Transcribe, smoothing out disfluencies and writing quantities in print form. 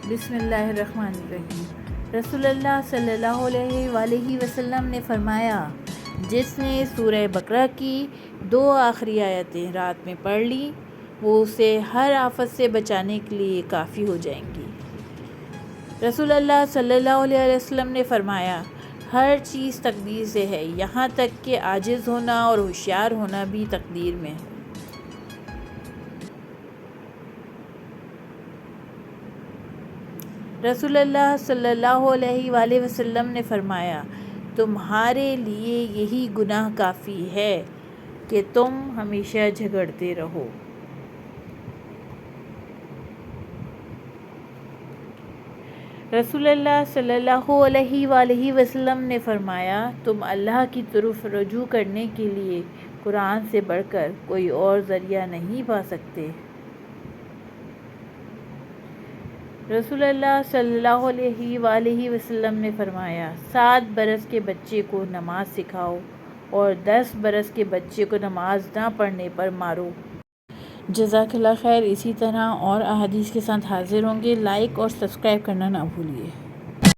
بسم اللہ الرحمن الرحیم۔ رسول اللہ صلی اللہ علیہ وآلہ وسلم نے فرمایا، جس نے سورہ بقرہ کی 2 آخری آیتیں رات میں پڑھ لی وہ اسے ہر آفت سے بچانے کے لیے کافی ہو جائیں گی۔ رسول اللہ صلی اللہ علیہ وسلم نے فرمایا، ہر چیز تقدیر سے ہے، یہاں تک کہ عاجز ہونا اور ہوشیار ہونا بھی تقدیر میں ہے۔ رسول اللہ صلی اللہ علیہ وآلہ وسلم نے فرمایا، تمہارے لیے یہی گناہ کافی ہے کہ تم ہمیشہ جھگڑتے رہو۔ رسول اللہ صلی اللہ علیہ وآلہ وسلم نے فرمایا، تم اللہ کی طرف رجوع کرنے کے لیے قرآن سے بڑھ کر کوئی اور ذریعہ نہیں پا سکتے۔ رسول اللہ صلی اللہ علیہ وآلہ وسلم نے فرمایا، 7 برس کے بچے کو نماز سکھاؤ اور 10 برس کے بچے کو نماز نہ پڑھنے پر مارو۔ جزاک اللہ خیر۔ اسی طرح اور احادیث کے ساتھ حاضر ہوں گے۔ لائک اور سبسکرائب کرنا نہ بھولیے۔